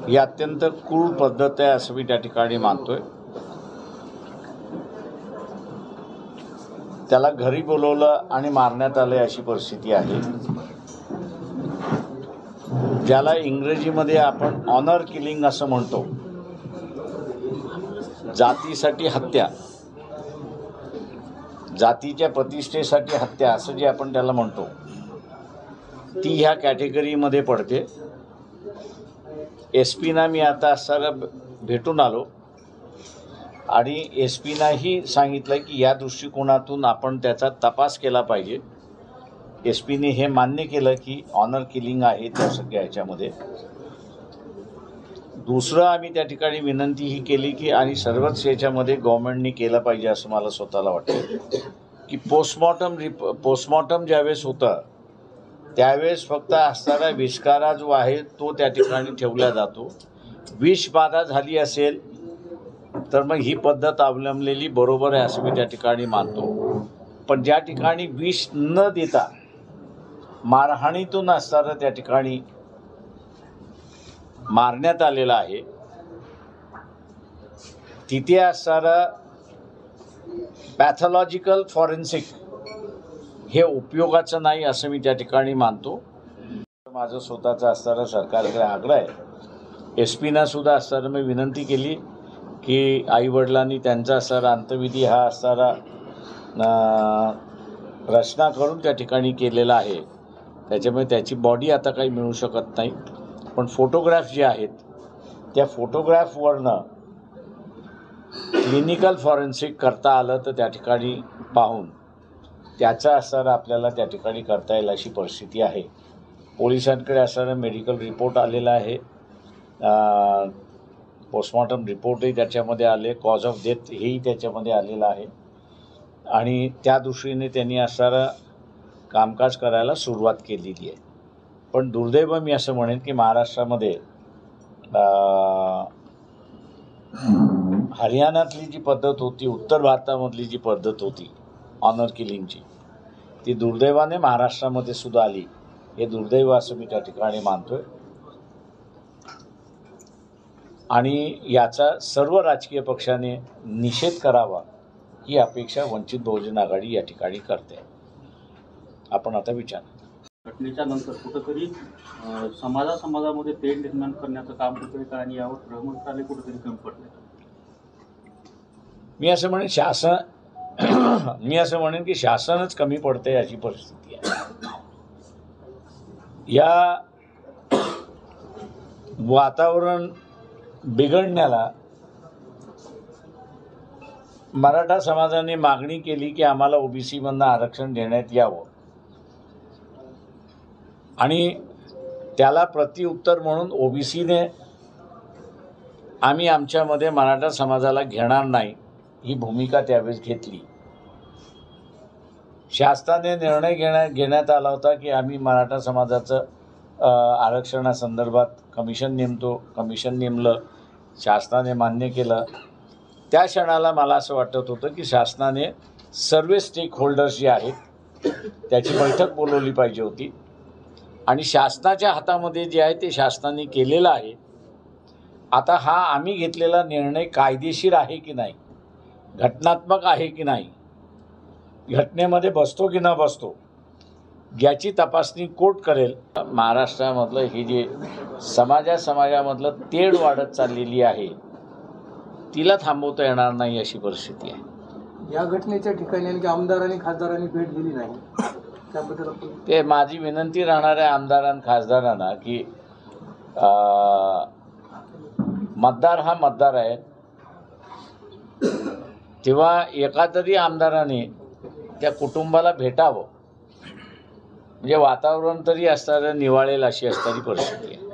ही अत्यंत क्रूर पद्धत आहे असं मी त्या ठिकाणी मानतोय। त्याला घरी बोलवलं आणि मारण्यात आले अशी परिस्थिती आहे, ज्याला इंग्रजीमध्ये आपण ऑनर किलिंग असं म्हणतो। जातीसाठी हत्या, जातीच्या प्रतिष्ठेसाठी हत्या असं जे आपण त्याला म्हणतो, ती ह्या कॅटेगरीमध्ये पडते। एस पीना मी आता सर भेटून आलो आणि एस पीनाही सांगितलं की या दृष्टिकोनातून आपण त्याचा तपास केला पाहिजे। एस पीने हे मान्य केलं की ऑनर किलिंग आहे त्या सगळ्या ह्याच्यामध्ये। दुसरं आम्ही त्या ठिकाणी विनंती ही केली की आणि सर्वच याच्यामध्ये गव्हर्नमेंटने केलं पाहिजे असं मला स्वतःला वाटतं की पोस्टमॉर्टम ज्यावेळेस होतं त्यावेळेस फक्त असणारा विषकारा जो आहे तो त्या ठिकाणी ठेवला जातो। विषबाधा झाली असेल तर मग ही पद्धत अवलंबलेली बरोबर आहे असं मी त्या ठिकाणी मानतो। पण ज्या ठिकाणी विष न देता मारहाणीतून असणारं त्या ठिकाणी मारण्यात आलेलं आहे, तिथे असणारं पॅथॉलॉजिकल फॉरेन्सिक हे उपयोगाचं नाही असं मी त्या ठिकाणी मानतो। माझं स्वतःचं असणारं सरकारकडे आग्रह आहे। एस पीना सुद्धा असणारं मी विनंती केली की आईवडिलांनी त्यांचा असणारा अंत्यविधी हा असणारा रचना करून त्या ठिकाणी केलेला आहे, त्याच्यामुळे त्याची बॉडी आता काही मिळू शकत नाही। पण फोटोग्राफ जे आहेत त्या फोटोग्राफवरनं क्लिनिकल फॉरेन्सिक करता आलं तर त्या ठिकाणी पाहून त्याचा असर आपल्याला त्या ठिकाणी करता येईल अशी परिस्थिती आहे। पोलिसांकडे असणारा मेडिकल रिपोर्ट आलेला आहे, पोस्टमॉर्टम रिपोर्टही त्याच्यामध्ये आले, कॉज ऑफ डेथ हेही त्याच्यामध्ये आलेलं आहे आणि त्या दृष्टीने त्यांनी असणारं कामकाज करायला सुरुवात केलेली आहे। पण दुर्दैव मी असं म्हणेन की महाराष्ट्रामध्ये हरियाणातली जी पद्धत होती, उत्तर भारतामधली जी पद्धत होती ऑनर किलिंगची, ती दुर्दैवाने महाराष्ट्रामध्ये सुद्धा आली। हे दुर्दैव असं मी त्या ठिकाणी मानतोय आणि याचा सर्व राजकीय पक्षाने निषेध करावा ही अपेक्षा वंचित बहुजन आघाडी या ठिकाणी करते। आपण आता विचार घटनेच्या नंतर कुठेतरी समाजामध्ये तेढ निर्माण करण्याचं काम कुठेतरी आणि यावर गृहमंत्रालय कुठेतरी कमी पडले। मी असं म्हणेन की शासनच कमी पडते अशी परिस्थिती आहे। या वातावरण बिघडण्याला मराठा समाजाने मागणी केली की आम्हाला ओबीसी मधनं आरक्षण देण्यात यावं आणि त्याला प्रत्युत्तर म्हणून ओबीसीने आम्ही आमच्यामध्ये मराठा समाजाला घेणार नाही ही भूमिका त्यावेळेस घेतली। शासनाने निर्णय घेण्यात आला होता की आम्ही मराठा समाजाचं आरक्षणासंदर्भात कमिशन नेमतो, कमिशन नेमलं, शासनाने मान्य केलं। त्या क्षणाला मला असं वाटत होतं की शासनाने सर्व स्टेक होल्डर्स जे आहेत त्याची बैठक बोलवली पाहिजे होती आणि शासनाच्या हातामध्ये जे आहे ते शासनाने केलेलं आहे। आता हा आम्ही घेतलेला निर्णय कायदेशीर आहे की नाही, घटनात्मक आहे की नाही, घटनेमध्ये बसतो की न बसतो याची तपासणी कोर्ट करेल। महाराष्ट्रामधलं हे जे समाजामधलं तेढ वाढत चाललेली आहे तिला थांबवता येणार नाही अशी परिस्थिती आहे। या घटनेच्या ठिकाणी आणखी आमदारांनी खासदारांनी भेट दिली नाही, त्याबद्दल ते माझी विनंती राहणार आहे आमदारांना खासदारांना की मतदार हा मतदार आहे, तेव्हा एका तरी आमदाराने त्या कुटुंबाला भेटावं म्हणजे वातावरण तरी असणारं निवाळेल अशी असणारी परिस्थिती आहे।